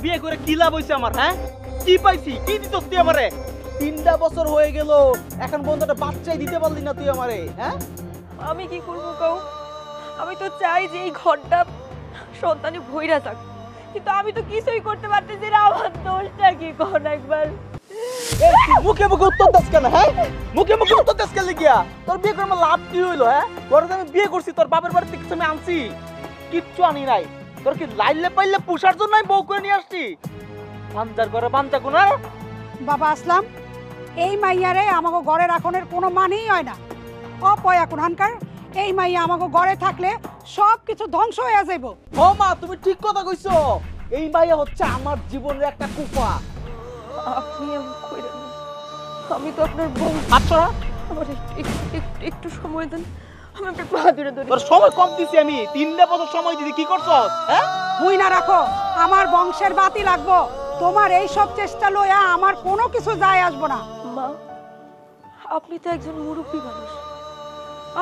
বিয়ে করে কি লাভ হইছে আমার? হ্যাঁ, কি পাইছি? কি দিছস তুই আমারে? 3টা বছর হয়ে গেল, এখন পর্যন্ত একটা বাচ্চাই দিতে পারলি না তুই আমারে। হ্যাঁ, আমি কি করব কও? আমি তো চাই যে এই ঘরটা সন্তানে ভইরা যাক, কিন্তু আমি তো কিছুই করতে পারতেছি না। আমার দোষটা কি কোন একবার? এই মুখে মুখে উত্তর দাস কেন? হ্যাঁ, মুখে মুখে উত্তর দাস কেন লিখিয়া? তোর বিয়ে করে আমার লাভ কি হইলো? হ্যাঁ, ঘরে আমি বিয়ে করছি, তোর বাপের বাড়ি থেকে আমি আনছি, কিচ্ছু আনি নাই। তোর কি লাইলে পাইলে পুষার জন্য আমি বউ করে নিয়ে আসছি? বাঞ্চার ঘরে বাঞ্চা কোন? বাবা আসলাম, এই মাইয়ারে আমাকে ঘরে রাখনের কোনো মানেই হয় না। অপয়া কোনহানকার, এই মাইয়া আমাকে ঘরে থাকলে সব কিছু ধ্বংস হয়ে যাইব। ও মা, তুমি ঠিক কথা কইছো। এই মাইয়া হচ্ছে আমার জীবনের একটা কুফা। আপনি আমি কইরা না, আমি তো আপনার বউ। আচ্ছা, আমার একটু সময় দেন, আমি আপনার পা ধরে ধরি। তোর সময় কম দিছি আমি, 3টা বছর সময় দিছি, কি করছস? হ্যাঁ, হুই না রাখো, আমার বংশের বাতি লাগবো। তোমার এই সব চেষ্টা লইয়া আমার কোনো কিছু যায় আসবো না। মা, আপনি তো একজন মুরব্বী মানুষ,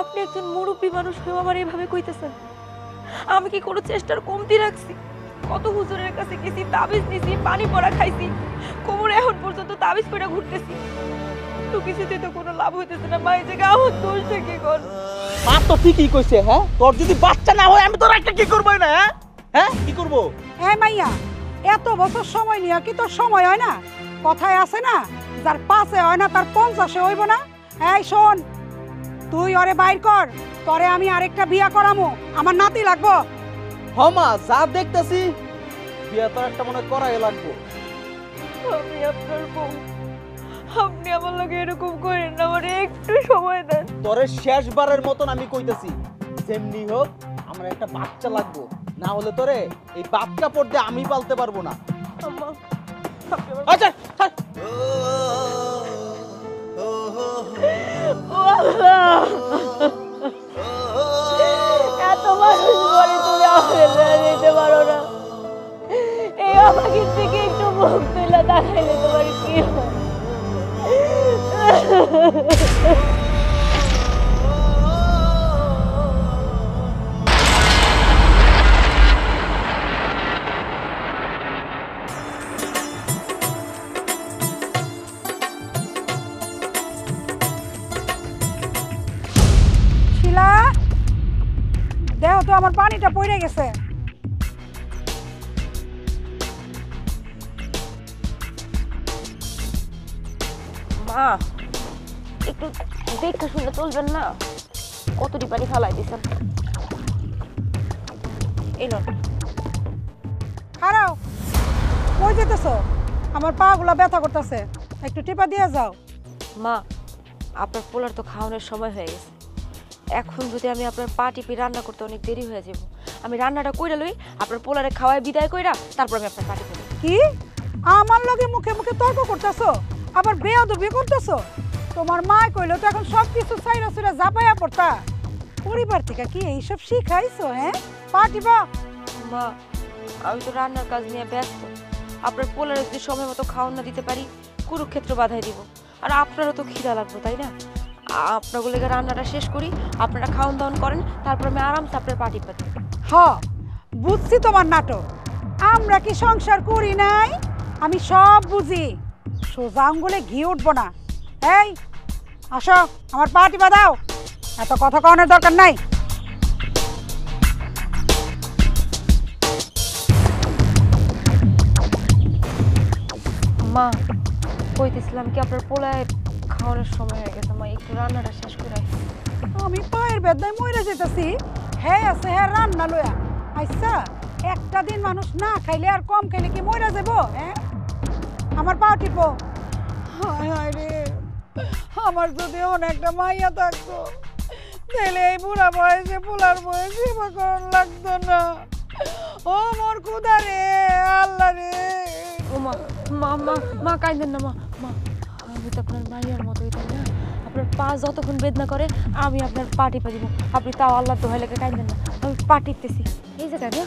আপনি একজন মুরব্বী মানুষ হয়ে আমার এইভাবে কইতেছেন? আমি কি কোনো চেষ্টার কমতি রাখছি? কত হুজুরের কাছে গেছি, তাবিজ নিছি, পানি পড়া খাইছি, কোমরে এখন পর্যন্ত তাবিজ পড়া ঘুরতেছি, তো কিছুতেই তো কোনো লাভ হইতেছে না। মা, এই জায়গায় আমার দোষটা কি কর? মা তো ঠিকই কইছে। হ্যাঁ, তোর যদি বাচ্চা না হয় আমি তোর একটা কি করবো না? হ্যাঁ হ্যাঁ, কি করবো? এই মাইয়া, এত বছর সময় নিয়ে কি তোর সময় হয় না? কথায় আছে না, যার 5-এ হয় না তার 50-এ হইব না। এই শোন, তুই ওরে বাইর কর, তরে আমি আরেকটা বিয়া করামু, আমার নাতি লাগবো। হ্যাঁ মা, যা দেখতেছি বিয়া তো একটা মনে করাই লাগবো। আমি আপনার বউ, আপনি আমার লগে এরকম করেন না, আমার একটু সময় দেন। তোরে শেষবারের মতন আমি কইতেছি, যেমনি হোক আমার একটা বাচ্চা লাগবো, না হলে তোরে এই বাচ্চা পড়তে আমি পালতে পারবো না। আম্মা, আপনি আমার আচ্ছা, ছাড়। ও আল্লাহ, এত মানুষ বলে তুমি আমাকে মেনে নিতে পারো না। এই আমাকে থেকে একটু মুখ তুলে দেখাইলে তোমার কি হয়? শিলা, দেহ তো আমার পানিটা পড়ে গেছে। মা, একটু দেখা শুনে চলবেন না? কতটি পানি ফালাই দিছেন। এই নন। খারাও, কই যেতেছো? আমার পা গুলা ব্যথা করতেছে, একটু টিপা দিয়ে যাও। মা, আপনার পোলার তো খাওয়ানোর সময় হয়ে গেছে, এখন যদি আমি আপনার পা টিপি রান্না করতে অনেক দেরি হয়ে যাব। আমি রান্নাটা কইরা লই, আপনার পোলারে খাওয়ায় বিদায় কইরা তারপর আমি আপনার পা টিপি। কি আমার লগে মুখে মুখে তর্ক করতেছো, আবার বেয়াদবি করতেছো? তোমার মা কইলো তো এখন সব কিছু ছাইরা ছুইরা জাপাইয়া পড়তা। পরিবার থেকে কি এইসব শিখাইছো? হ্যাঁ, পাটিবা। মা, আমি তো রান্নার কাজ নিয়ে ব্যস্ত, আপনার পোলারে যদি সময় মতো খাওয়ান না দিতে পারি, কুরুক্ষেত্র বাধাই দিব। আর আপনারও তো খিদা লাগবে, তাই না? আপনাগুলোকে রান্নাটা শেষ করি, আপনারা খাওয়ান দাওয়ান করেন, তারপর আমি আরামসে আপনার পা টিপা দিই। হ, বুঝছি তোমার নাটক। আমরা কি সংসার করি নাই? আমি সব বুঝি, সোজা আঙ্গুলে ঘি উঠবো না। এই আসো, আমার পা টিপা দাও, এত কথা কওয়ানোর দরকার নাই। মা, কইতেছিলাম কি আপনার পোলায় খাওয়ানোর সময় হয়ে গেছে, মা একটু রান্নাটা শেষ করে। আমি পায়ের বেদনায় মরে যেতেছি, হ্যাঁ আছে হ্যাঁ রান্না লয়া। আচ্ছা, একটা দিন মানুষ না খাইলে আর কম খাইলে কি মরে যাবো? হ্যাঁ, আমার পা টিপো। হায় হায় রে, আমার যদি অনেকটা মাইয়া থাকতো, তাহলে এই বুড়া বয়সে পোলার বয়সে সেবা করার লাগতো না। ও মোর খুদা রে, আল্লাহ রে। ও মা, মা মা মা কাঁদেন না। মা মা, আমি তো আপনার মাইয়ার মতোই, তাই না? আপনার পা যতক্ষণ বেদনা করে আমি আপনার পা টিপা দিব, আপনি তাও আল্লাহ দোহাই লেগে কাঁদেন না। আমি পা টিপতেছি এই জায়গায় না।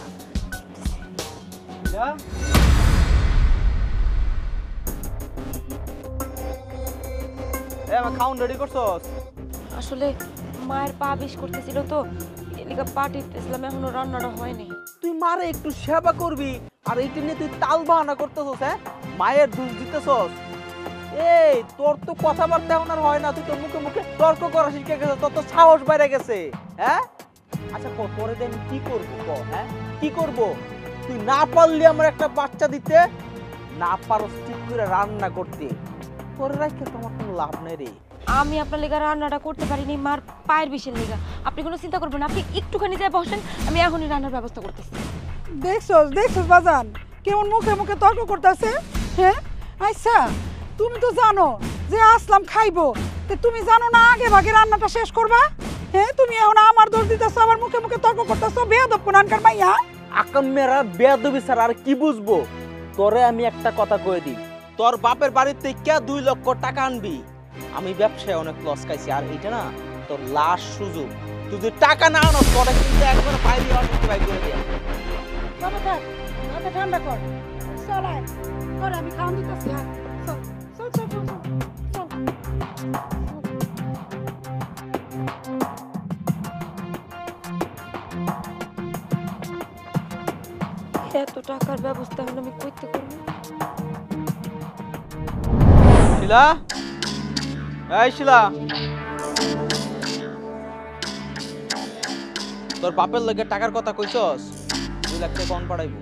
আমার খাউন রেডি করছস? আসলে মায়ের পা বিষ করতেছিল তো, এর এলিকা পার্টি ইসলাম এখনো রান্নাটা হয়নি। তুই মারে একটু সেবা করবি আর এইটা নিয়ে তুই তাল বাহানা করতেছস, হ্যাঁ মায়ের দোষ দিতেছস। এই তোর তো কথাবার্তা এখন আর হয় না, তুই তো মুখে মুখে তর্ক করা শিখে গেছিস, তোর তো সাহস বাইরে গেছে। হ্যাঁ আচ্ছা ক তোরে দিয়ে আমি কি করবো ক, হ্যাঁ কি করব? তুই না পারলি আমার একটা বাচ্চা দিতে, না পারস ঠিক করে রান্না করতে, তোর রাখে তোমার কোনো লাভ নেই রে। আমি আপনার লেগা রান্নাটা করতে পারিনি মার পায়ের বিষের লেগা। আপনি কোনো চিন্তা করবেন না, আপনি একটুখানি যায় বসেন, আমি এখনই রান্নার ব্যবস্থা করতেছি। দেখছস বাজান কেমন মুখে মুখে তর্ক করতেছে। হ্যাঁ আচ্ছা তুমি তো জানো যে আসলাম খাইবো, তে তুমি জানো না আগে ভাগে রান্নাটা শেষ করবা? হ্যাঁ তুমি এখন আমার দোষ দিতেছো, আবার মুখে মুখে তর্ক করতেছো, বেয়াদব কোনানকার মাইয়া। আকাম মেরা বেয়াদবি স্যার আর কি বুঝবো? তোরে আমি একটা কথা কয়ে দিই, তোর বাপের বাড়িতে কে 2 লক্ষ টাকা আনবি? আমি ব্যবসায় অনেক লস খাইছি, আর এটা না তোর লাস্ট সুযোগ। তুই যদি টাকা না আনো তোরে কিন্তু একবার বাইরে অনেক বাই করে দেয়া। বাবা থাক, মাথা ঠান্ডা কর, চল আয়, তোর আমি খাওয়ান দিতেছি। চল চল চল চল চল চল। এত টাকার ব্যবস্থা এখন আমি করতে করবো। শিলা, এই শিলা, তোর বাপের লগে টাকার কথা কইছস? 2 লাখ টাকা কোন পাঠাইবো?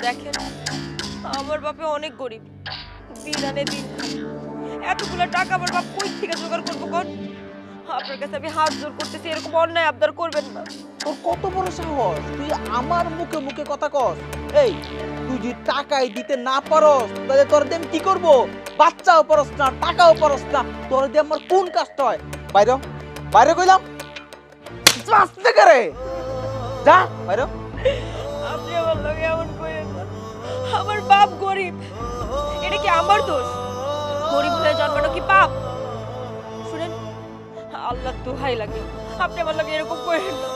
দেখেন আমার বাপে অনেক গরিব, দিন আনে দিন খায়। এতগুলো টাকা আমার বাপ কই থেকে জোগাড় করবো কোন? আপনার কাছে আমি হাত জোর করতেছি, এরকম অন্যায় আবদার করবেন না। তোর কত বড় সাহস, তুই আমার মুখে মুখে কথা কস? এই তুই যদি টাকাই দিতে না পারস তাহলে তোর দিয়ে আমি কি করবো? বাচ্চাও পারস না, টাকাও পারস না, তোর দিয়ে আমার কোন কাজটা হয়? বাইরে বাইরে কইলাম, আসতে করে যা বাইরে। আপনি আমার লগে এমন করেন না, আমার বাপ গরিব, এটা কি আমার দোষ? গরিব হয়ে জন্মানো কি পাপ? শুনেন, আল্লাহ দোহাই লাগে, আপনি আমার লগে এরকম করেন না,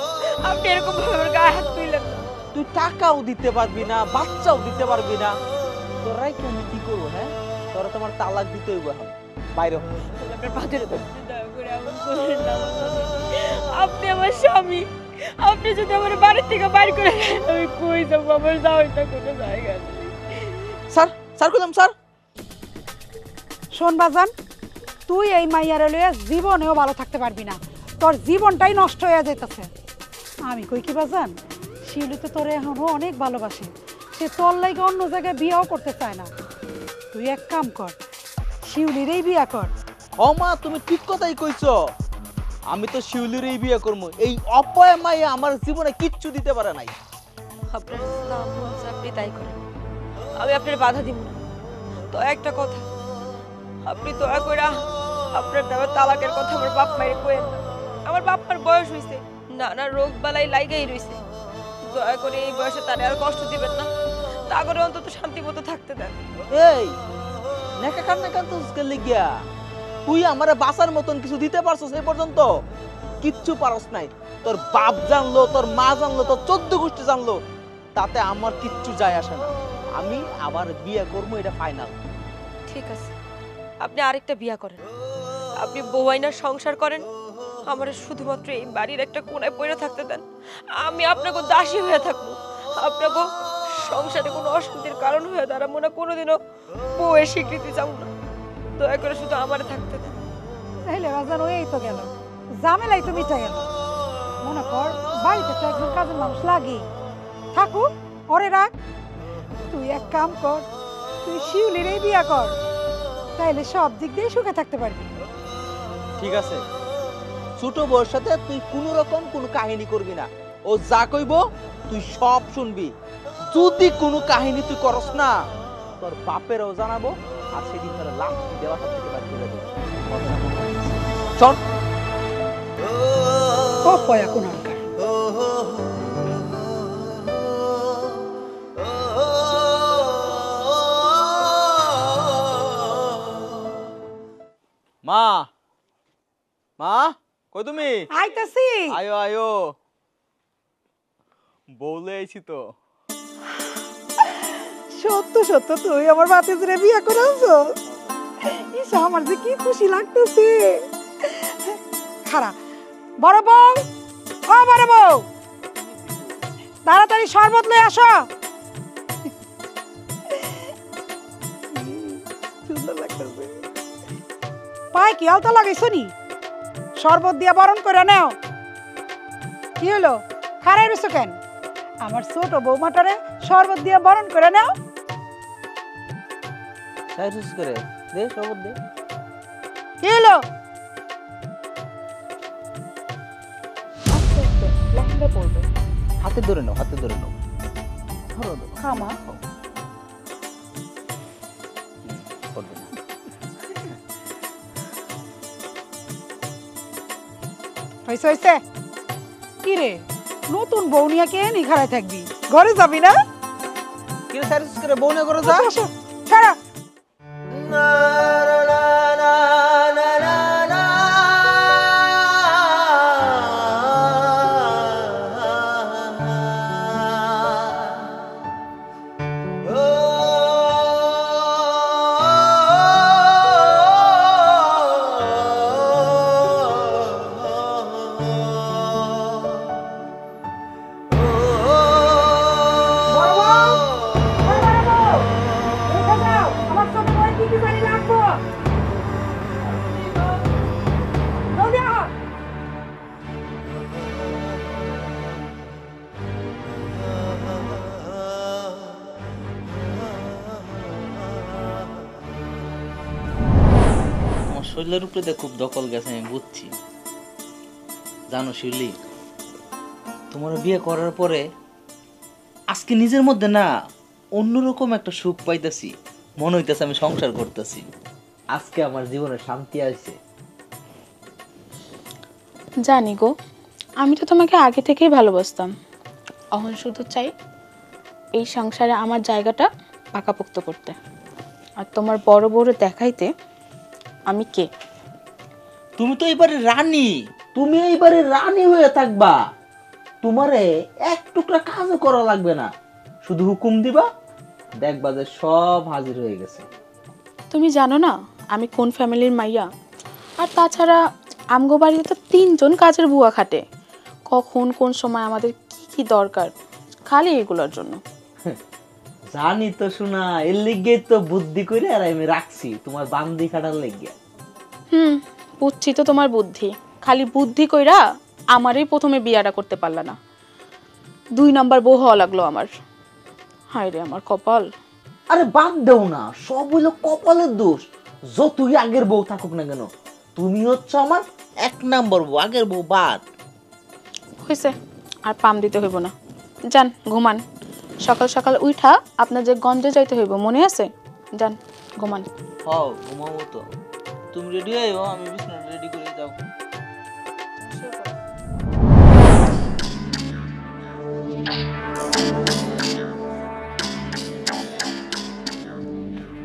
আপনি এরকম ভাবে আমার গায়ে হাত তুললেন না। তুই টাকাও দিতে পারবি না, বাচ্চাও দিতে পারবি না, তোরাই কি আমি কি করবো? হ্যাঁ তোরা তোমার তালাক দিতে হইব এখন, বাইরে। আপনার পাথরে ধরছি, দয়া করে এমন করেন না আমার লগে। আপনি আমার স্বামী, আপনি যদি আমার বাড়ির থেকে বাইর করে দেন, আমি কই যাবো? আমার যাওয়ার তো কোনো জায়গা নেই। স্যার স্যার কইলাম স্যার। শোন বাজান, তুই এই মাইয়ারে লইয়া জীবনেও ভালো থাকতে পারবি না, তোর জীবনটাই নষ্ট হয়ে যাইতেছে। আমি কই কি বাজান, শিউলি তো তোরে এখনো অনেক ভালোবাসে, সে তোর লাগে অন্য জায়গায় বিয়েও করতে চায় না। তুই এক কাম কর, শিউলিরই বিয়া কর। ও মা তুমি ঠিক কথাই কইছো, আমি তো শিউলিরই বিয়ে করবো। এই অপয়া মাইয়া আমার জীবনে কিচ্ছু দিতে পারে নাই। আপনার ইসলাম বলছে আপনি তাই করেন, আমি আপনার বাধা দিব না। তো একটা কথা, আপনি দয়া করে আপনার দেওয়া তালাকের কথা আমার বাপ মায়ের কইেন না। আমার বাপ মার বয়স হইছে, নানা রোগ বালাই লাইগাই রইছে, দয়া করে এই বয়সে তারে আর কষ্ট দিবেন না, তা করে অন্তত শান্তি মতো থাকতে দেন। এই নেকা কান্না কান্দছিস কে লিগিয়া? তুই আমারে বাসার মতন কিছু দিতে পারছস এই পর্যন্ত? কিচ্ছু পারস নাই। তোর বাপ জানলো, তোর মা জানলো, তোর 14 গোষ্ঠী জানলো, তাতে আমার কিচ্ছু যায় আসে না। আমি আবার বিয়ে করবো, এটা ফাইনাল। ঠিক আছে, আপনি আরেকটা বিয়া করেন, আপনি বউ আইনার সংসার করেন, আমার শুধুমাত্র এই বাড়ির একটা কোনায় পড়ে থাকতে দেন। আমি আপনাকে দাসী হয়ে থাকবো, আপনাকে সংসারে কোনো অশান্তির কারণ হয়ে দাঁড়াবো না, কোনোদিনও বউয়ের স্বীকৃতি চাবো না। দয়া করে শুধু আমার থাকতে দেন। তাইলে বাজান ওই তো গেল, ঝামেলাই তো মিটা গেল। মনে কর বাড়িতে তো একজন কাজের মানুষ লাগে, থাকুক, ওরে রাখ। তুই এক কাম কর, তুই শিউলিরই বিয়া কর, তাইলে সব দিক দিয়ে সুখে থাকতে পারবি। ঠিক আছে, ছোট বউর সাথে তুই কোন রকম কোনো কাহিনী করবি না। ও যা কইব তুই সব শুনবি। যদি কোনো কাহিনী তুই করস না, তোর বাপেরও জানাবো, আর সেদিন তোর লাভ দেওয়াটা থেকে বাদ করে দেবো। চল। ও পয়া কোনানকার। মা, মা কই তুমি? আইতাছি। আয়ো আয়ো, বলে আইছি তো। সত্য সত্য তুই আমার ভাতিজিরে বিয়ে করেছ? ইস, আমার যে কি খুশি লাগতেছে। খারাপ বড় বউ, ও বড় বউ তাড়াতাড়ি শরবত লয়ে আসো। পায়ে কি আলতা লাগাইছো নি? শরবত দিয়া বরণ করে নাও। কি হলো খারাই রইছো কেন? আমার ছোট বৌমাটারে শরবত দিয়া বরণ করে নাও। সাইজ করে দে শরবত দে। কি হলো? লেহেঙ্গা পরবে। হাতে ধরে নাও, হাতে ধরে নাও। ধরো ধরো। খামা পড়বে না। হইছে হইছে। কি রে নতুন বউ নিয়ে কে নি খাড়াই থাকবি? ঘরে যাবি না? কি রে সাইজ করে বউনে করে যা। আসো, আসো, ছাড়া। বড় বউ, ও বড় বউ, এদিকে যাও, আমার ছোট বউ কি কি জানি লাগবো। জলদি আহ। আমার শরীরের উপরে দিয়ে খুব দখল গেছে, আমি বুঝছি। জানো শিউলি, তোমার বিয়ে করার পরে আজকে নিজের মধ্যে না অন্যরকম একটা সুখ পাইতেছি। মনে হইতেছে আমি সংসার করতেছি। আজকে আমার জীবনে শান্তি আসছে। জানি গো, আমি তো তোমাকে আগে থেকেই ভালোবাসতাম। এখন শুধু চাই এই সংসারে আমার জায়গাটা পাকাপোক্ত করতে, আর তোমার বড় বড় দেখাইতে আমি কে। তুমি তো এবারে রানী, তুমি এইবারে রানী হয়ে থাকবা। তোমারে এক টুকরা কাজও করা লাগবে না, শুধু হুকুম দিবা, দেখবা যে সব হাজির হয়ে গেছে। তুমি জানো না আমি কোন ফ্যামিলির মাইয়া? আর তাছাড়া আমগো বাড়িতে তো 3 জন কাজের বুয়া খাটে। কখন কোন সময় আমাদের কি কি দরকার, খালি এগুলোর জন্য। জানি তো শোনা, এর লিগে তো বুদ্ধি করে আর আমি রাখছি তোমার বান্দি খাটার লেগে। বুঝছি তো তোমার বুদ্ধি, খালি বুদ্ধি কইরা আমারই প্রথমে বিয়াটা করতে পারলা না, 2 নাম্বার বউ হওয়া লাগলো আমার। হায় রে আমার কপাল। আরে বাদ দেও না, সব হইলো কপালের দোষ। যতই আগের বউ থাকুক না কেন, তুমি হচ্ছে আমার 1 নাম্বার বউ, আগের বউ বাদ। হয়েছে, আর পাম দিতে হইব না। যান ঘুমান, সকাল সকাল উঠা আপনার যে গঞ্জে যাইতে হইব মনে আছে? যান ঘুমান। হও ঘুমাবো তো। তুমি রেডি হয়ে আমি বিছানা রেডি করে যাও।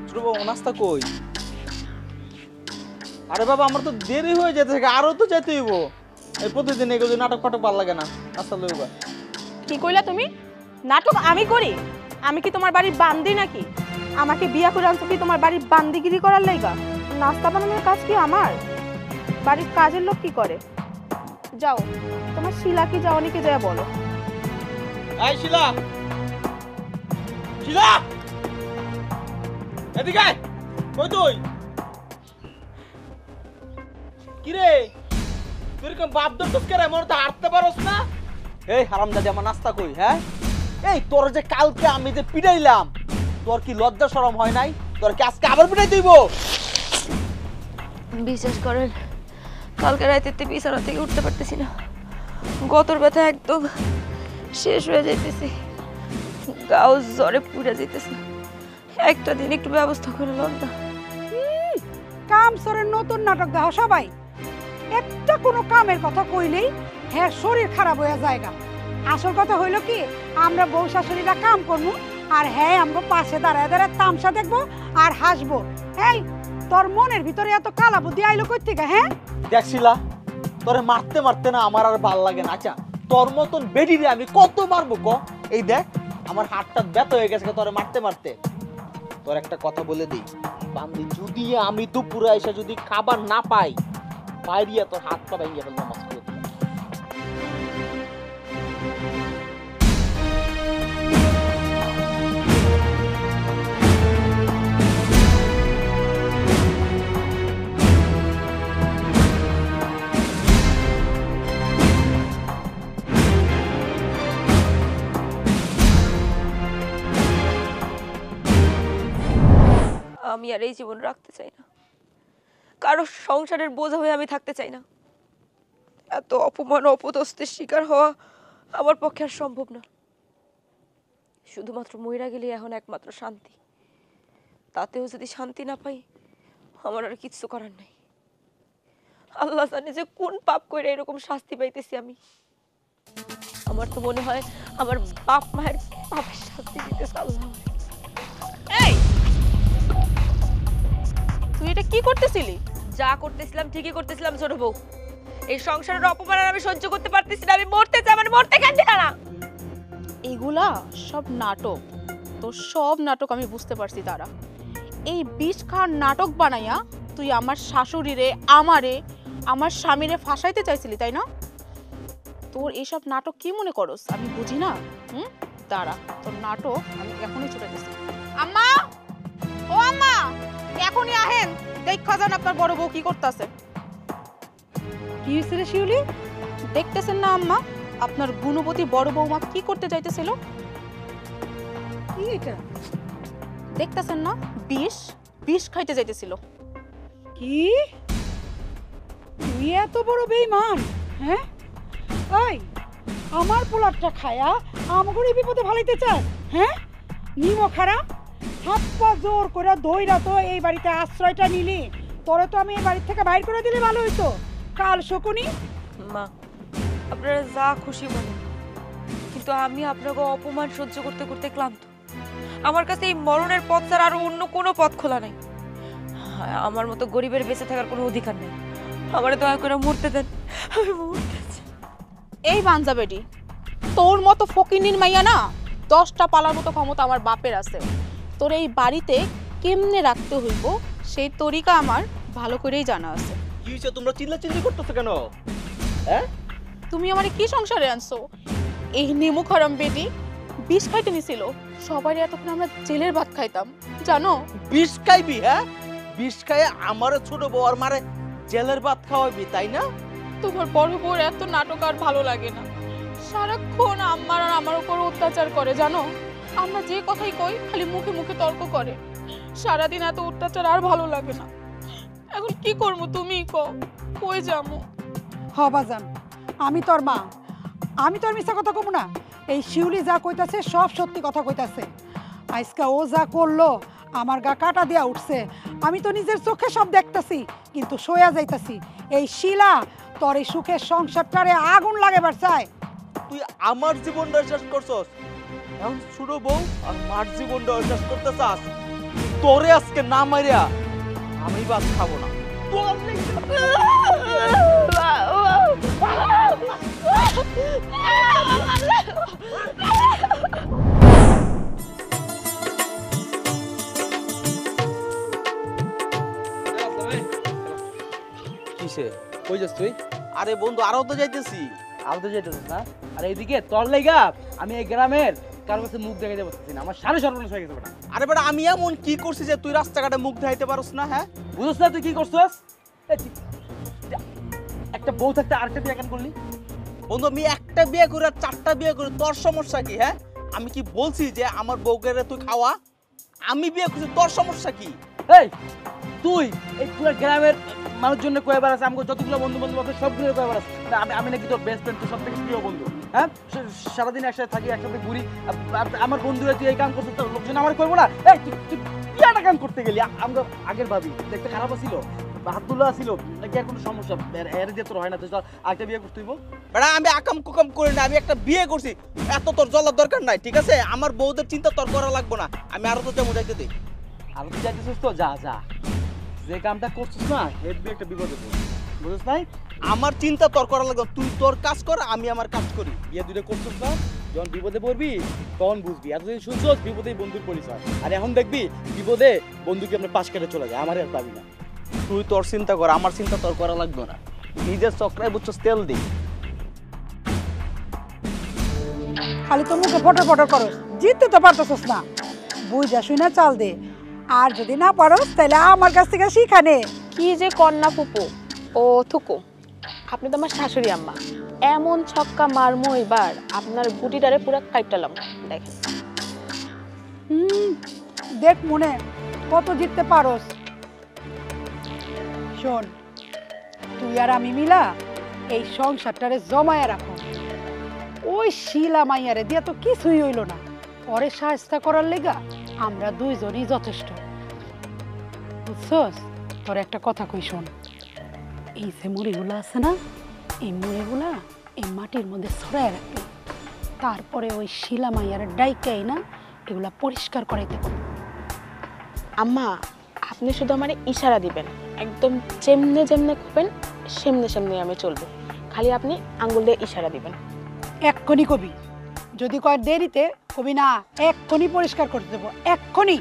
ছোট বাবু নাস্তা কই? আরে বাবা আমার তো দেরি হয়ে যেতে থাকে, আরো তো যেতে হইব। এই প্রতিদিন এগুলো নাটক ফাটক ভালো লাগে না, নাস্তা লইবা। কি কইলা তুমি? নাটক আমি করি? আমি কি তোমার বাড়ির বান্দি নাকি? আমাকে বিয়া করে আনছো কি তোমার বাড়ির বান্দিগিরি করার লাইগা? নাস্তা বানানোর কাজ কি আমার? বাড়ির কাজের লোক কি করে? যাও তোমার শিলা কি যাওয়ানিকে যায় বলো। এই শিলা, শিলা এদিকে আয়। কই তুই? কি রে তুই এরকম বাপ দর কে রে? মনে তো হাঁটতে পারোস না। এই হারামজাদি আমার নাস্তা কই? হ্যাঁ এই তোর যে কালকে আমি যে পিটাইলাম, তোর কি লজ্জা শরম হয় নাই? তোর কি আজকে আবার পিটাই দিব? বিশ্বাস করেন কালকে রাতে বিছানা থেকে উঠতে পারতেছি না, গতর ব্যথা একদম শেষ হয়ে যাইতেছে, গাও জ্বরে পুড়ে যাইতেছে। একটা দিন একটু ব্যবস্থা করে লন না। কাম সরের নতুন নাটক দেখো সবাই। একটা কোনো কামের কথা কইলেই হ্যাঁ শরীর খারাপ হয়ে যায়গা। আসল কথা হইলো কি, আমরা বউ শাশুড়িরা কাম করবো আর হ্যাঁ আমরা পাশে দাঁড়ায় দাঁড়ায় তামসা দেখবো আর হাসবো। এই তোর মনের ভিতরে এত কালা বুদ্ধি আইলো কই থেকে? হ্যাঁ দেখছিলা তোরে মারতে মারতে না আমার আর ভাল লাগে না। আচ্ছা তোর মতন বেডিরে আমি কত মারবো ক? এই দেখ আমার হাতটা ব্যথা হয়ে গেছে তোরে মারতে মারতে। তোর একটা কথা বলে দিই বান্দি, যদি আমি দুপুরে এসে যদি খাবার না পাই, বাইরিয়া তোর হাত পা ভেঙে ফেলবো। আমি আর এই জীবন রাখতে চাই না, কারো সংসারের বোঝা হয়ে আমি থাকতে চাই না। এত অপমান অপদস্থের শিকার হওয়া আমার পক্ষে আর সম্ভব না। শুধুমাত্র মইরা গেলে এখন একমাত্র শান্তি, তাতেও যদি শান্তি না পাই আমার আর কিচ্ছু করার নাই। আল্লাহ জানে যে কোন পাপ করে এরকম শাস্তি পাইতেছি আমি। আমার তো মনে হয় আমার বাপ মায়ের পাপের শাস্তি দিতেছে আল্লাহ। এই তুই এটা কি করতেছিলি? যা করতেছিলাম ঠিকই করতেছিলাম ছোট বউ। এই সংসারের অপমান আর আমি সহ্য করতে পারতেছি না। আমি মরতে চাই, মানে মরতে কেন দিলা না? এগুলা সব নাটক, তোর সব নাটক আমি বুঝতে পারছি। তারা এই বিষ খাওয়ার নাটক বানাইয়া তুই আমার শাশুড়িরে, আমারে, আমার স্বামীরে ফাঁসাইতে চাইছিলি, তাই না? তোর এইসব নাটক কি মনে করস আমি বুঝি না? দাঁড়া, তোর নাটক আমি এখনই ছুটে গেছি। আম্মা, ও আম্মা, এখনই আহেন, দেখা যান আপনার বড় বউ কি করতেছে। কি হয়েছে রে শিউলি? দেখতেছেন না আম্মা, আপনার গুণবতী বড় বৌমা কি করতে যাইতেছিল? কি এটা? দেখতেছেন না, বিষ বিষ খাইতে যাইতেছিল। কি তুই এত বড় বেঈমান? হ্যাঁ এই আমার পোলারটা খায়া আমাকে বিপদে ভালাইতে চাস? হ্যাঁ নিমো খারাপ হাত পা জোর করে দইরা তো এই বাড়িতে আশ্রয়টা নিলি, তোরে তো আমি এই বাড়ি থেকে বাইর করে দিলে ভালো হইতো। কাল শকুনি। মা, আপনারা যা খুশি বলেন, কিন্তু আমি আপনাকে অপমান সহ্য করতে করতে ক্লান্ত। আমার কাছে এই মরণের পথ ছাড়া আরো অন্য কোনো পথ খোলা নাই। আমার মতো গরিবের বেঁচে থাকার কোনো অধিকার নেই। আমারে দয়া করে মরতে দেন, আমি মরতে চাই। এই বাঞ্জা বেটি, তোর মতো ফকিন্নির মাইয়া না 10টা পালার মতো ক্ষমতা আমার বাপের আছে। তোর এই বাড়িতে কেমনে রাখতে হইব সেই তরিকা আমার ভালো করেই জানা আছে। কি হইছে, তোমরা চিল্লাচিল্লি করতেছো কেন? হ্যাঁ, তুমি আমারে কি সংসারে আনছো? এই নিমুখ হারাম বেটি বিষ খাইতে নিছিল। সবারই এতক্ষণ আমরা জেলের ভাত খাইতাম, জানো? বিষ খাইবি? হ্যাঁ, বিষ খাইয়ে আমার ছোট বউ আর মারে জেলের ভাত খাওয়াবি, তাই না? তোমার বড় বউর এত নাটক আর ভালো লাগে না। সারাক্ষণ আমার আর আমার উপর অত্যাচার করে, জানো? আমরা যে কথাই কই খালি মুখে মুখে তর্ক করে। সারাদিন এত অত্যাচার আর ভালো লাগে না। এখন কি করবো তুমিই কও, কই যাবো? হ বাজান, আমি তোর মা, আমি তোর মিথ্যা কথা কব না। এই শিউলি যা কইতাছে সব সত্যি কথা কইতাছে। আজকে ও যা করলো আমার গা কাটা দিয়া উঠছে। আমি তো নিজের চোখে সব দেখতাছি, কিন্তু সইয়া যাইতাছি। এই শিলা তোর এই সুখের সংসারটারে আগুন লাগাবার চায়। তুই আমার জীবনটা শেষ করছস, এখন ছোট বউ আর মার জীবনটা শেষ করতে চাস? তোরে আজকে না মারিয়া আমি ভাত খাবো না। তোর কিসে কই যাস তুই? আরে বন্ধু, আরো তো যাইতেছি। আরো তো যেতেছিস না? আর এইদিকে তোর লাইগা আমি এই গ্রামের কারোর কাছে মুখ দেখাইতে পারতেছি না। আমার সাড়ে সর্বনাশ হয়ে গেছে বেটা। আরে বেটা, আমি এমন কি করছি যে তুই রাস্তাঘাটে মুখ দেখাইতে পারস না? হ্যাঁ, বুঝছ না তুই কি করছস? একটা বউ থাকতে আরেকটা বিয়ে কেন করলি? বন্ধু, আমি একটা বিয়ে করে আর 4টা বিয়ে করে, তোর সমস্যা কি? হ্যাঁ, আমি কি বলছি যে আমার বউকে তুই খাওয়া? আমি বিয়ে করছি, তোর সমস্যা কি? এই তুই এই পুরো গ্রামের মানুষজনকে কয়ে বেড়াস, আমাকে যতগুলো বন্ধু বান্ধব আছে সবগুলো কয়ে বেড়াস আমি নাকি তোর বেস্ট ফ্রেন্ড, তোর সব থেকে প্রিয় বন্ধু। হ্যাঁ, সারাদিন একসাথে থাকি, একসাথে ঘুরি। আমার বন্ধুরা তুই এই কাম করছিস, তোর লোকজন আমার করবো না? এই তুই কি একটা কাম করতে গেলি? আমরা আগের ভাবি দেখতে খারাপ ছিল, হাতগুলো ছিল নাকি আর কোনো সমস্যা? এর দিয়ে তোর হয় না, তুই আরেকটা বিয়ে করতে হইব? বেটা, আমি আকাম কুকাম করি না, আমি একটা বিয়ে করছি। এত তোর জ্বলার দরকার নাই, ঠিক আছে? আমার বউদের চিন্তা তোর করা লাগবে না। আমি আরো তো যেমন যাইতে দিই। আর তুই যাইতেছিস তো যা যা, যে কামটা করছিস না হেডবি একটা বিপদে পড়বি, বুঝছিস নাই? আমার চিন্তা তোর করা লাগবে, তুই তোর কাজ কর, আমি আমার কাজ করি। বিয়ে দুটো করছিস না, যখন বিপদে পড়বি তখন বুঝবি। এতদিন শুনছস বিপদেই বন্ধুর পরিচয়, আর এখন দেখবি বিপদে বন্ধুকে আমরা পাশ কেটে চলে যায়, আমার আর পাবি না। তুই তোর চিন্তা কর, আমার চিন্তা তোর করা লাগবে না। নিজের চক্রায় বুঝছস তেল দিই। খালি তো মুখে ফটর ফটর করস, জিততে তো পারতেছস না। বুঝা শুই না চাল দে, আর যদি না পারস তাহলে আমার কাছ থেকে শিখা নে। কি যে কন্যা ফুপু ও থুকু, আপনি তো আমার শাশুড়ি আম্মা। এমন ছক্কা মারমো এবার আপনার গুটিটারে পুরো কাইটালাম, দেখেন। দেখ মনে, কত জিততে পারোস। শোন, তুই আর আমি মিলা এই সংসারটারে জমায়ে রাখো। ওই শিলা মাইয়ারে দিয়া তো কিছুই হইল না, পরে সাহায্য করার লেগা আমরা দুইজনই যথেষ্ট। বুঝছস? তোর একটা কথা কই শোন, এই যে মুড়িগুলো আছে না, এই মুড়িগুলা এই মাটির মধ্যে ছড়ায় রাখবি, তারপরে ওই শিলা মাইয়ার ডাইকাই না এগুলা পরিষ্কার করাইতে পারবো। আম্মা, আপনি শুধু আমার ইশারা দিবেন, একদম যেমনে যেমনে করবেন সেমনে সেমনে আমি চলবো। খালি আপনি আঙ্গুল দিয়ে ইশারা দিবেন। এক্ষুনি কবি, যদি কয় দেরিতে কবি না, এক্ষুনি পরিষ্কার করতে দেবো, এক্ষুনি।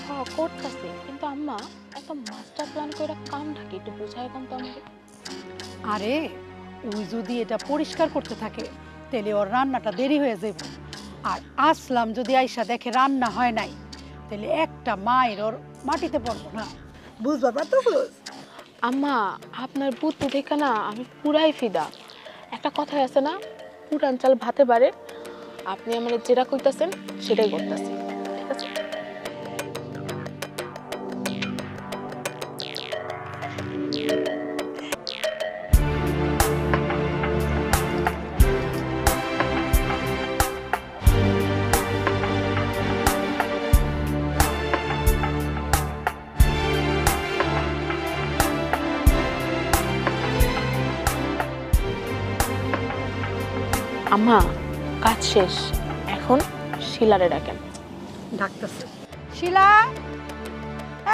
হ্যাঁ করতেছি, কিন্তু আম্মা এত মাস্টার প্ল্যান করে কাম ঢাকি একটু বুঝায় কম তো আমাকে। আরে ওই যদি এটা পরিষ্কার করতে থাকে তাহলে ওর রান্নাটা দেরি হয়ে যাবে, আর আসলাম যদি আইসা দেখে রান্না হয় নাই তাহলে একটা মায়ের ওর মাটিতে পড়বো না। বুঝবা পারতেছস? আম্মা, আপনার বুদ্ধি দেখে না আমি পুরাই ফিদা। একটা কথাই আছে না, পুরান চাল ভাতে বাড়ে। আপনি আমার যেটা কইতাছেন সেটাই করতেছি, ঠিক আছে? আম্মা, কাজ শেষ, এখন শিলারে ডাকেন। ডাকতেছে। শিলা,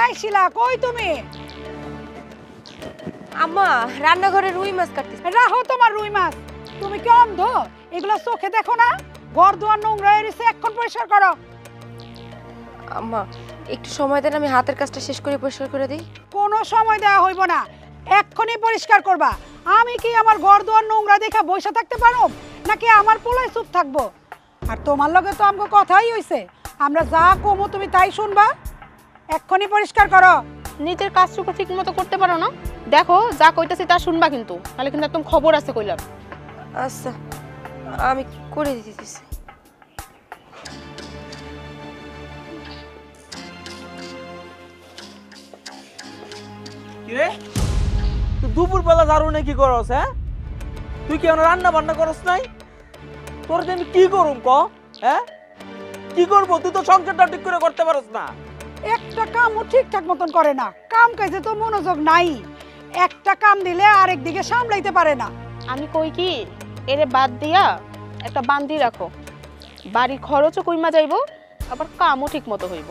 এই শিলা, কই তুমি? আম্মা, রান্নাঘরে রুই মাছ কাটতেছি। রাহো তোমার রুই মাছ, তুমি কি অন্ধ? এগুলো চোখে দেখো না? ঘর দুয়ার নোংরা হয়ে রয়েছে, এখন পরিষ্কার করো। আম্মা, একটু সময় দেন, আমি হাতের কাজটা শেষ করে পরিষ্কার করে দিই। কোনো সময় দেওয়া হইব না, এক্ষুনি পরিষ্কার করবা। আমি কি আমার ঘর দুয়ার নোংরা দেখা বসে থাকতে পারো, নাকি আমার পোলায় চুপ থাকবো? আর তোমার লগে তো আমাকে কথাই হইছে, আমরা যা কমো তুমি তাই শুনবা। এক্ষুনি পরিষ্কার করো। নিজের কাজটুকু ঠিক মতো করতে পারো না? দেখো, যা কইতাছি তা শুনবা, কিন্তু তাহলে কিন্তু একদম খবর আছে কইলাম। আচ্ছা, আমি করে দিতেছি। কিরে, তুই দুপুরবেলা দারুণে কি করস? হ্যাঁ, তুই কি আমরা রান্না বান্না করস নাই? তোর যে আমি কি করুম ক? হ্যাঁ, কি করবো? তুই তো সংসারটা ঠিক করে করতে পারস না। একটা কামও ঠিকঠাক মতন করে না, কাম কাজে তো মনোযোগ নাই। একটা কাম দিলে আরেক দিকে সামলাইতে পারে না। আমি কই কি, এরে বাদ দিয়া একটা বান্দি রাখো, বাড়ি খরচও কইমা যাইবো, আবার কামও ঠিক মতো হইব।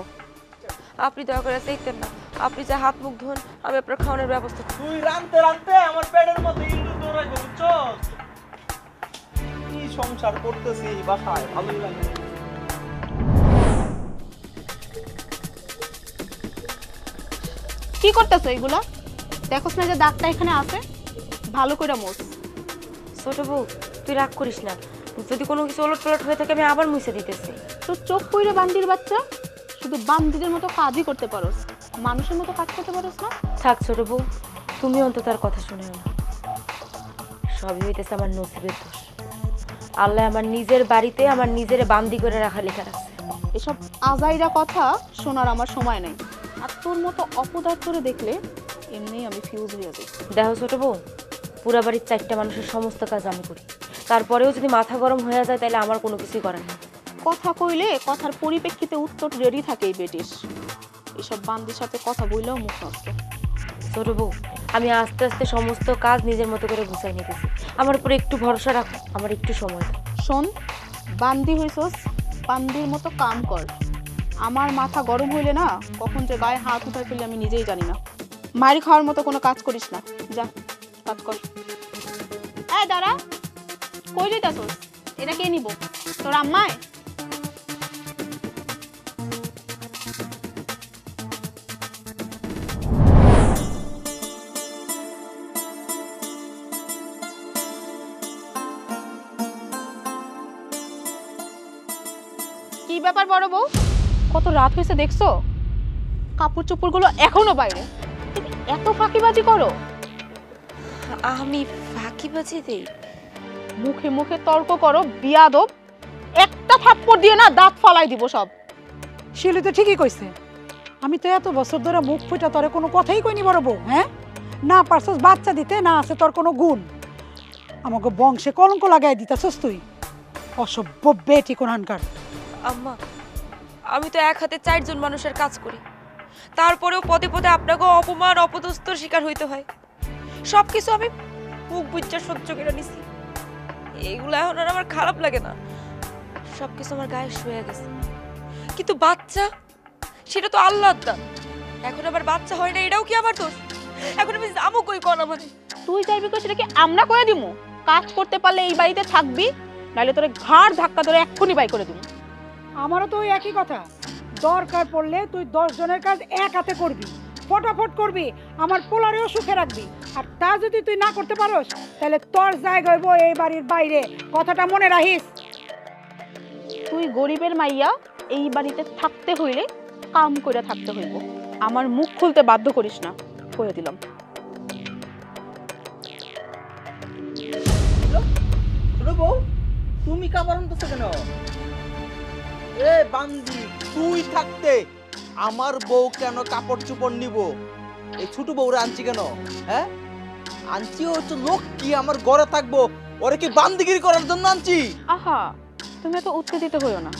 আপনি দয়া করে চাইতেন না, আপনি যা হাত মুখ ধোন, আমি আপনার খাওয়ানোর ব্যবস্থা করব। তুই রানতে রানতে আমার পেটের মধ্যে ইন্দুর দৌড়াইবো, বুঝছস? কি সংসার করতেছি বাসায়, ভালোই লাগে। কি করতেছো এগুলা? দেখোস না যে দাগটা এখানে আছে? ভালো করে মোছ। ছোট বউ, তুই রাগ করিস না, যদি কোনো কিছু ওলট পালট হয়ে থাকে আমি আবার মুছে দিতেছি। তোর চোখ কইরে বান্দির বাচ্চা, শুধু বান্দিদের মতো কাজই করতে পারোস, মানুষের মতো কাজ করতে পারোস না। থাক ছোট বউ, তুমি অন্তত তার কথা শুনে না। সবই হইতেছে আমার নসিবের দোষ। আল্লাহ আমার নিজের বাড়িতে আমার নিজের বান্দি করে রাখা লেখা রাখছে। এসব আজাইরা কথা শোনার আমার সময় নেই। আর তোর মতো অপদার্থরে দেখলে এমনিই আমি ফিউজ হয়ে যাই। দেখো ছোট বউ, পুরা বাড়ির 4টা মানুষের সমস্ত কাজ আমি করি, তারপরেও যদি মাথা গরম হয়ে যায় তাহলে আমার কোনো কিছুই করার নেই। কথা কইলে কথার পরিপ্রেক্ষিতে উত্তর রেডি থাকে এই ব্রিটিশ। এসব বান্দির সাথে কথা বললেও মুখ নষ্ট। ছোট বউ, আমি আস্তে আস্তে সমস্ত কাজ নিজের মতো করে গুছাই নিতেছি, আমার উপরে একটু ভরসা রাখো, আমার একটু সময় দাও। শোন, বান্দি হইছস, বান্দির মতো কাম কর। আমার মাথা গরম হইলে না, কখন যে গায়ে হাত উঠায় ফেলে আমি নিজেই জানি না। মারি খাওয়ার মতো কোনো কাজ করিস না, যা কাজ কর। এই দাঁড়া, কই যাইতাছস? এটা কে নিব? তোর আম্মায়? কি ব্যাপার বড় বউ, কত রাত হয়েছে দেখছো? কাপড় চোপড়গুলো এখনো বাইরে, তুমি এত ফাঁকিবাজি করো? আমি ফাঁকিবাজি দেই? মুখে মুখে তর্ক করো বিয়াদব, একটা থাপ্পড় দিয়ে না দাঁত ফালাই দিব সব। শিলু তো ঠিকই কইছে, আমি তো এত বছর ধরে মুখ ফুটা তোরে কোনো কথাই কইনি বড় বউ, হ্যাঁ? না পারছস বাচ্চা দিতে, না আছে তোর কোনো গুণ। আমাকে বংশে কলঙ্ক লাগাই দিতেছস তুই, অসভ্য বেটি কোনহানকার। আম্মা, আমি তো এক হাতে 4 জন মানুষের কাজ করি, তারপরেও পদে পদে আপনাকে অপমান অপদস্থর শিকার হইতে হয়। সবকিছু আমি মুখ বুঝা সহ্য করে নিছি, এগুলো এখন আর আমার খারাপ লাগে না। সবকিছু আমার গায়ে শুয়ে গেছে, কিন্তু বাচ্চা সেটা তো আল্লাহর দান। এখন আবার বাচ্চা হয় না, এটাও কি আমার দোষ? এখন আমি যাবো কই কোন আমারে? তুই যাইবি কই সেটা কি আমরা করে দিমু? কাজ করতে পারলে এই বাড়িতে থাকবি, নাহলে তোরে ঘাড় ধাক্কা ধরে এক্ষুনি বাই করে দিমু। আমারও তো ওই একই কথা, দরকার পড়লে তুই 10 জনের কাজ এক হাতে করবি, ফটাফট করবি, আমার পোলারেও সুখে রাখবি। আর তা যদি তুই না করতে পারোস, তাহলে তোর জায়গা হইব এই বাড়ির বাইরে, কথাটা মনে রাখিস। তুই গরিবের মাইয়া, এই বাড়িতে থাকতে হইলে কাম করে থাকতে হইব, আমার মুখ খুলতে বাধ্য করিস না, কইয়া দিলাম। ছোট বউ, তুমি কাপড় আনতেছো কেন? এ বান্দি, তুই থাকতে আমার বউ কেন কাপড় চোপড় নিব? এই ছোট বউরে আনছি কেন? হ্যাঁ, আনছি হচ্ছে লোক কি আমার ঘরে থাকবো, ওরে কি বান্দিগিরি করার জন্য আনছি? আহা, তুমি এত উত্তেজিত হইও না,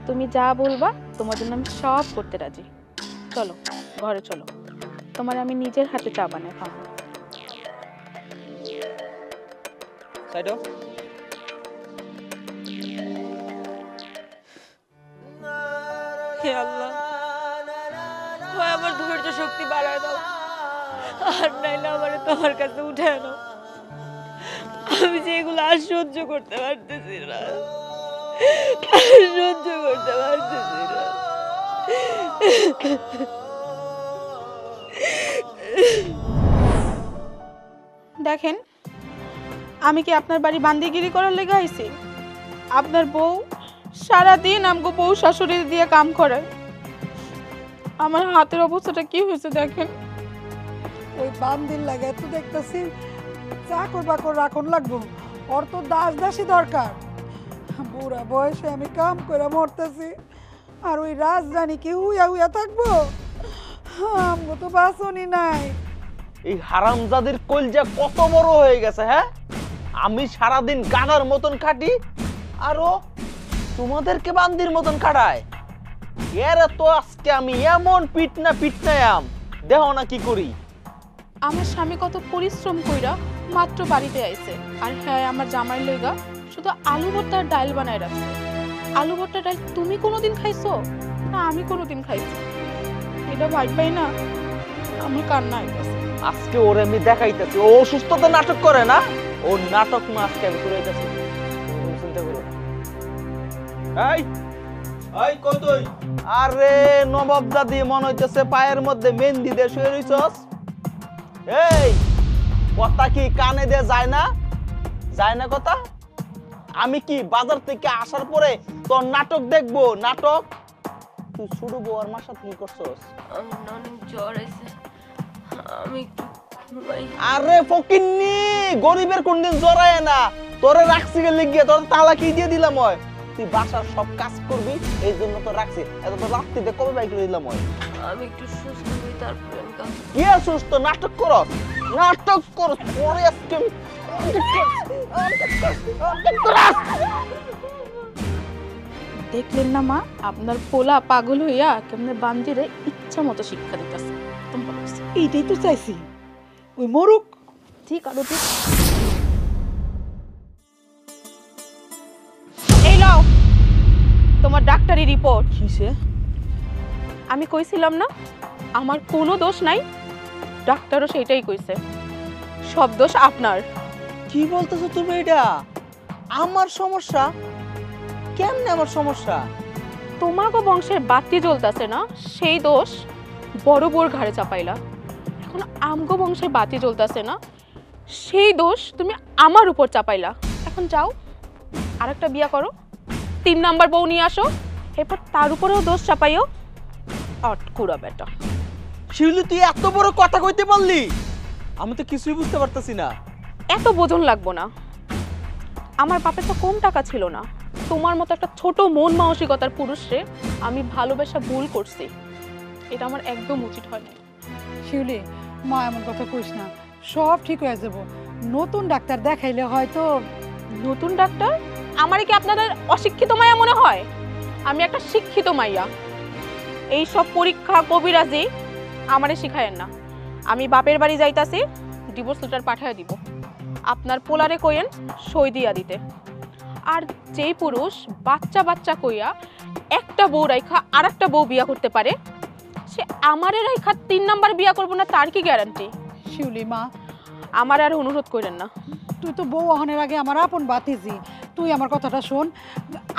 তুমি যা বলবা তোমার জন্য আমি সব করতে রাজি। চলো ঘরে চলো, তোমার আমি নিজের হাতে চা বানাই খাবো। সাইডো। হে আল্লাহ, হয় আমার ধৈর্য শক্তি বাড়ায় দাও, আর নাইলে আমারে তোমার কাছে উঠে আনো। আমি যে এগুলো আর সহ্য করতে পারতেছি না, সহ্য করতে পারতেছি না। দেখেন, আমি কি আপনার বাড়ি বান্দিগিরি করার লেগে আইছি? আপনার বউ সারাদিন আমগো বউ শাশুড়ি দিয়ে কাম করে, আমার হাতের অবস্থাটা কি হয়েছে দেখেন। ওই বান্দির লাগে তো দেখতেছি চা করবা করে রাখন লাগবো, ওর তো দাস দাসী দরকার। বুড়া বয়সে আমি কাম করে মরতেছি, আর ওই রাজরানী কি হুইয়া হুইয়া থাকবো? আমগো তো বাসনি নাই। এই হারামজাদের কলজা কত বড় হয়ে গেছে, হ্যাঁ? আমি সারাদিন গানার মতন খাটি, আরো তোমাদেরকে বান্দির মতন খাটায়। এর তো আজকে আমি এমন পিটনায়াম দেখো না কি করি। আমার স্বামী কত পরিশ্রম কইরা মাত্র বাড়িতে আইছে, আর হ্যাঁ আমার জামাই লইগা শুধু আলু ভর্তার ডাল বানায় রাখছে। আলু ভর্তার ডাল তুমি কোনোদিন খাইছো? না আমি কোনোদিন খাইছি? এটা ভাই পাই না, আমার কান্না আইতাছে। আজকে ওরে আমি দেখাইতেছি, ও অসুস্থতা নাটক করে না, ও নাটক না আজকে আমি করাইতেছি। চিন্তা করো। এই এই কই তুই? আরে নবাব দাদি, মনে হইতেছে পায়ের মধ্যে মেহেন্দি দিয়ে শুয়ে রইছস। এই কথা কি কানে দিয়ে যায় না? যায় না কথা? আমি কি বাজার থেকে আসার পরে তোর নাটক দেখবো? নাটক তুই ছোট বউ আর মার সাথে কি করছস? আমার অনেক জ্বর আছে, আমি একটু ঘুমাই। আরে ফকিন্নি, গরিবের কোনদিন জড়ায় না, তোরে রাখছি গেলে গিয়ে তোর তালা কি দিয়ে দিলাম হয়। তুই বাসার সব কাজ করবি, এই জন্য তো রাখছি। এত তো রাত্রিতে কবে বাইক করে দিলাম হয়। আমি একটু সুস্থ হই, তারপরে আমি কাজ। কি সুস্থ? নাটক করো, নাটক করো, পরে আজকে দেখলেন না মা, আপনার পোলা পাগল হইয়া কেমনে বান্দিরে ইচ্ছা মতো শিক্ষা দিতেছে। এইটাই তো চাইছি, ওই মরুক। ঠিক আরো ঠিক। এই লও তোমার ডাক্তারি রিপোর্ট। কিসে? আমি কইছিলাম না আমার কোনো দোষ নাই? ডাক্তারও সেটাই কইছে, সব দোষ আপনার। কি বলতেছো তুমি? এটা আমার সমস্যা? কেমনে আমার সমস্যা? তোমাকে বংশের বাতি জ্বলতেছে না, সেই দোষ বড় বউর ঘাড়ে চাপাইলা। এখন আমগো বংশের বাতি জ্বলতেছে না, সেই দোষ তুমি আমার উপর চাপাইলা। এখন যাও আরেকটা বিয়া করো, 3 নাম্বার বউ নিয়ে আসো, এরপর তার উপরেও দোষ চাপাইও। আটকুড়া বেটা। শিউলি, তুই এত বড় কথা কইতে পারলি? আমি তো কিছুই বুঝতে পারতাছি না। এত বোঝন লাগবো না, আমার বাপের তো কম টাকা ছিল না। তোমার মতো একটা ছোট মন মানসিকতার পুরুষরে আমি ভালোবাসা ভুল করছি। এটা আমার একদম উচিত হয় না। শিউলি, মা এমন কথা কইস না, সব ঠিক হয়ে যাব। নতুন ডাক্তার দেখাইলে হয়তো। নতুন ডাক্তার? আমারে কি আপনাদের অশিক্ষিত মাইয়া মনে হয়? আমি একটা শিক্ষিত মাইয়া। এই সব পরীক্ষা কবিরাজি আমারে শিখায়েন না। আমি বাপের বাড়ি যাইতাছি, ডিভোর্স লেটার পাঠিয়ে দিব। আপনার পোলারে কইেন সই দিয়া দিতে। আর যেই পুরুষ বাচ্চা বাচ্চা কইয়া একটা বউ রাইখা আর একটা বউ বিয়া করতে পারে, সে আমারে রাইখা 3 নাম্বার বিয়া করবো না তার কি গ্যারান্টি? শিউলি মা, আমার আর অনুরোধ করেন না। তুই তো বউ অহনের আগে আমার আপন বাতিজি, তুই আমার কথাটা শোন।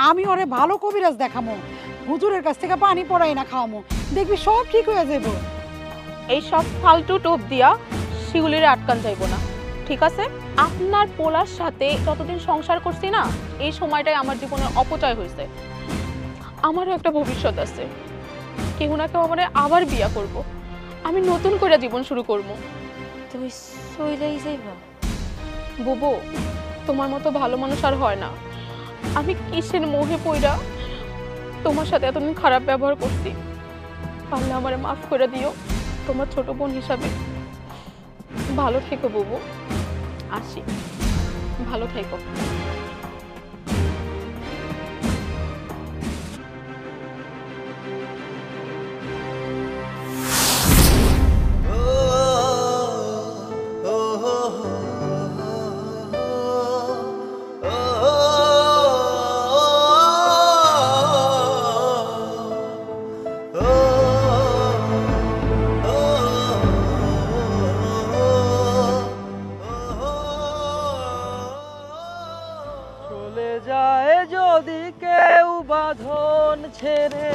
আমি ওরে ভালো কবিরাজ দেখামো, হুজুরের কাছ থেকে পানি পড়াই না খাওয়ামো, দেখবি সব ঠিক হয়ে যাবো। এই সব ফালতু টোপ দিয়া শিউলিরে আটকান যাইব না, ঠিক আছে? আপনার পোলার সাথে যতদিন সংসার করছি না, এই সময়টাই আমার জীবনের অপচয় হয়েছে। আমারও একটা ভবিষ্যৎ আছে, কেউ না কেউ আমার আবার বিয়া করব, আমি নতুন করে জীবন শুরু করব। তুমি সইলাই যাইবা? বুবু, তোমার মতো ভালো মানুষ আর হয় না। আমি কিসের মোহে পইরা তোমার সাথে এতদিন খারাপ ব্যবহার করছি, পারলে আমারে মাফ করে দিও তোমার ছোট বোন হিসাবে। ভালো থেকো বুবু, আসি, ভালো থেকো। চলে যায় যদি কেউ বাঁধন ছেড়ে,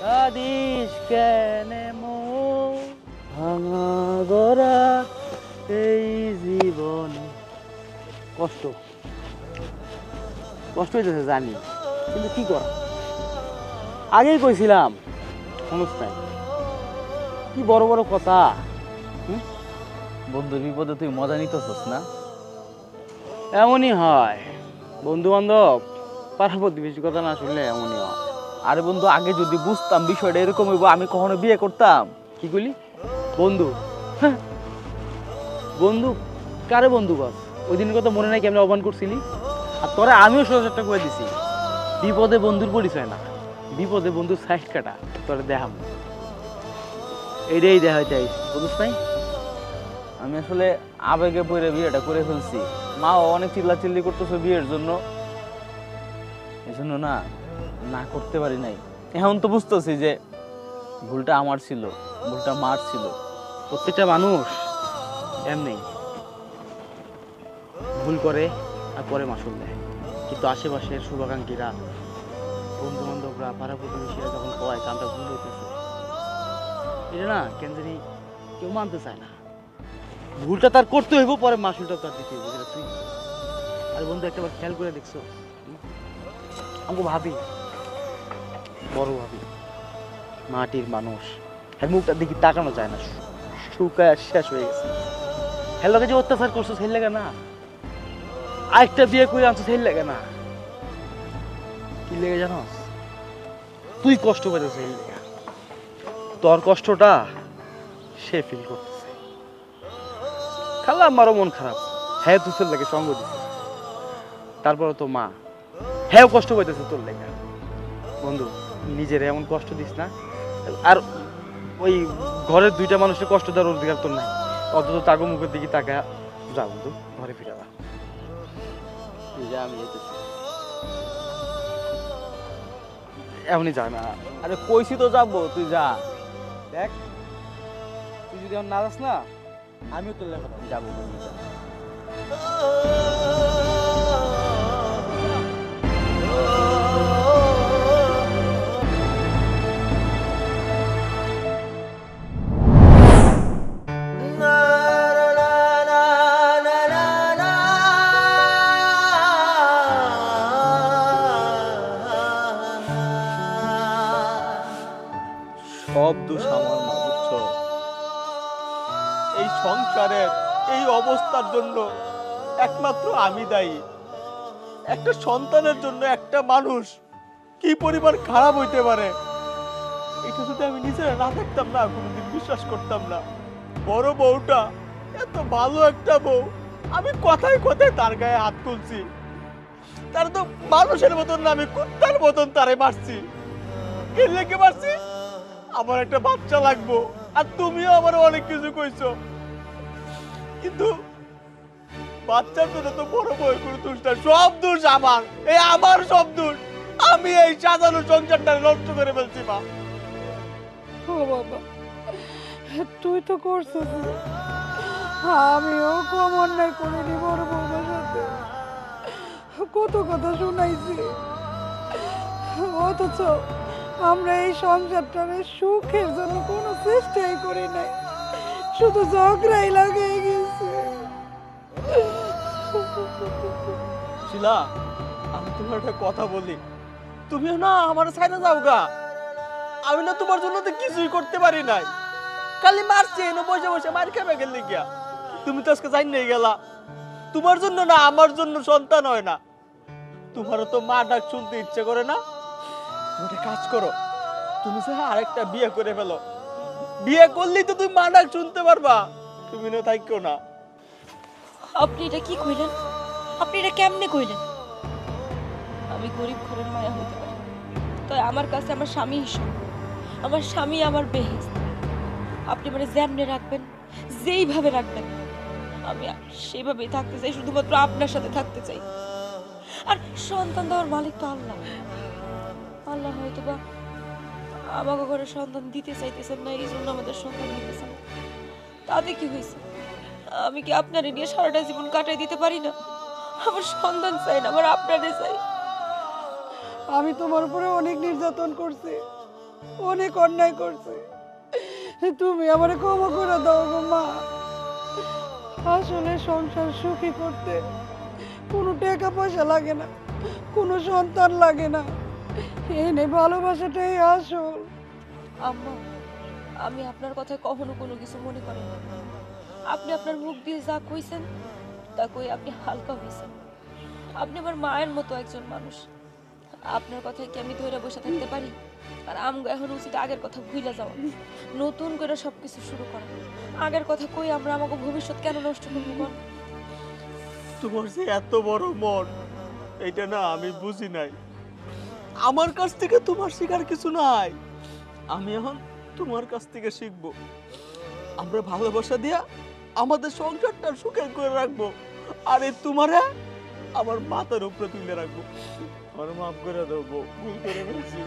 কাঁদিস কেন মন ভাঙা গড়া এই জীবনে। কষ্ট কষ্ট হইতেছে জানি, কিন্তু কি করা, আগেই কইছিলাম শুনুস নাই। কি বড় বড় কথা, বন্ধুর বিপদে তুই মজা নিতেছস না? এমনই হয় বন্ধু বান্ধব, পাড়া প্রতিবেশী কথা না শুনলে এমনই হয়। আরে বন্ধু, আগে যদি বুঝতাম বিষয়টা এরকম হইব, আমি কখনো বিয়ে করতাম? কি কইলি বন্ধু? বন্ধু কারে বন্ধু বস? ওই দিনের কথা মনে নাই? কেমন অপমান করছিলি? আর তোরা আমিও সোজা করে দিছি, বিপদে বন্ধুর পরিচয় না, বিপদে বন্ধুর সাইড কাটা। তোরা দেখাম এইটাই দেখা চাই, বুঝিস নাই? আমি আসলে আবেগে পড়ে বিয়েটা করে ফেলছি। মাও অনেক চিল্লাচিল্লি করতেছে বিয়ের জন্য, এই জন্য না না করতে পারি নাই। এখন তো বুঝতেছি যে ভুলটা আমার ছিল, ভুলটা মার ছিল। প্রত্যেকটা মানুষ এমনি ভুল করে আর পরে মাসুল দেয়, কিন্তু আশেপাশের শুভাকাঙ্ক্ষীরা, বন্ধু বান্ধবরা, পাড়া প্রতিবেশীরা যখন কয় কামটা ভুল হইতেছে, এটা না কেন জানি কেউ মানতে চায় না। ভুলটা তার করতে হইব, পরে মাসুলটা তার দিতে হইব, যেটা তুই। আর বন্ধু একটাবার খেয়াল করে দেখছো, আমাকে ভাবি, বড় ভাবি, মাটির মানুষ, হ্যাঁ মুখটার দিকে তাকানো যায় না, শুকায় শেষ হয়ে গেছে। হ্যাঁ লোকে যে অত্যাচার করছো সেই লাগে না, আরেকটা বিয়ে করে আনছো সেই লাগে না, কি লেগে জানোস? তুই কষ্ট পেতেছ সেই লেগে, তোর কষ্টটা সে ফিল করতেছে। খালা আমারও মন খারাপ, হ্যাঁ তুই লাগে সঙ্গ দিছে, তারপরে তো মা হ্যাঁ কষ্ট পাইতেছে তোর লেগে। বন্ধু নিজের এমন কষ্ট দিস না, আর ওই ঘরের দুইটা মানুষের কষ্ট দেওয়ার অধিকার তোর নাই। অন্তত তাগো মুখের দিকে তাকা, যা বন্ধু ঘরে ফিরে যা। আমি এমনই যা না। আরে কইছি তো যাবো, তুই যা। দেখ তুই যদি এখন না যাস না, আমিও তোর লেখা যাবো। সব দোষ আমার, মা বুঝছো? এই সংসারের এই অবস্থার জন্য একমাত্র আমি দায়ী। একটা সন্তানের জন্য একটা মানুষ কি পরিবার খারাপ হইতে পারে এটা যদি আমি নিজেরা না দেখতাম না, কোনোদিন বিশ্বাস করতাম না। বড় বউটা এত ভালো একটা বউ, আমি কথায় কথায় তার গায়ে হাত তুলছি। তার তো মানুষের মতন না, আমি কুত্তার মতন তারে মারছি। কে লেগে মারছি? আমার একটা বাচ্চা লাগবো, আর তুমিও আমার অনেক কিছু কইছো, কিন্তু বাচ্চার জন্য তো বড় বউ করে দোষ না, সব দোষ আমার। আমার সব দোষ, আমি এই সাজানো সংসারটা নষ্ট করে ফেলছি। মা, ও বাবা, তুই তো করছিস, আমিও কম অন্যায় করিনি। বড় বউমার সাথে কত কথা শুনাইছি, অথচ আমরা এই সংসারটারে সুখের জন্য কোনো চেষ্টাই করি নাই, শুধু ঝগড়াই লাগিয়ে গেছে। শিলা, আমি তোমার একটা কথা বলি, তুমিও না আমার সাইডে যাও গা। আমি না তোমার জন্য তো কিছুই করতে পারি নাই, খালি মারছি এনে বসে বসে মার খেয়ে গেলে গিয়া। তুমি তো আজকে জান নিয়ে গেলা, তোমার জন্য না আমার জন্য সন্তান হয় না। তোমারও তো মা ডাক শুনতে ইচ্ছে করে না? তুমি একটা কাজ করো, তুমি যে আরেকটা বিয়ে করে ফেলো। বিয়ে করলেই তো তুমি মা ডাক শুনতে পারবা, তুমি না থাকো না। আপনি এটা কি কইলেন? আপনি এটা কেমনে কইলেন? আমি গরিব ঘরের মায়া হইতে পারি, তাই আমার কাছে আমার স্বামী হিসাব, আমার স্বামী আমার বেহেশত। আপনি মানে যেমনে রাখবেন, যেইভাবে রাখবেন, আমি সেইভাবেই থাকতে চাই, শুধুমাত্র আপনার সাথে থাকতে চাই। আর সন্তান দেওয়ার মালিক তো আল্লাহ। আল্লাহ হয়তো বা আমাকে ঘরে সন্তান দিতে চাইতেছেন না, এই জন্য আমাদের সন্তান দিতেছেন না। তাতে কি হয়েছে? আমি কি আপনারে নিয়ে সারাটা জীবন কাটাই দিতে পারি না? আমার সন্তান চাই না, আমার আপনারে চাই। আমি তোমার উপরে অনেক নির্যাতন করছি, অনেক অন্যায় করছি, তুমি আমারে ক্ষমা করে দাও গো মা। আসলে সংসার সুখী করতে কোনো টাকা পয়সা লাগে না, কোনো সন্তান লাগে না, এই নেই ভালোবাসাটাই আসল। আম্মা, আমি আপনার কথায় কখনো কোনো কিছু মনে করেন না। আপনি আপনার মুখ দিয়ে যা কইছেন তা কই আপনি হালকা হয়েছেন। আপনি আমার মায়ের মতো একজন মানুষ। আপনার কথায় কি আমি ধরে বসে থাকতে পারি? আর আমগো এখন উচিত আগের কথা ভুলে যাওয়া, নতুন করে সবকিছু শুরু করা। আগের কথা কই আমরা আমাকে ভবিষ্যৎ কেন নষ্ট করবো বল? তোমার যে এত বড় মন, এটা না আমি বুঝি নাই। আমার কাছ থেকে তোমার শেখার কিছু নাই, আমি এখন তোমার কাছ থেকে শিখবো। আমরা ভালোবাসা দিয়া আমাদের সংসারটা সুখে করে রাখবো, আর এই তোমারে আমার মাথার উপরে তুলে রাখবো। আমার মাফ করে দেবো, ভুল করে ফেলছি।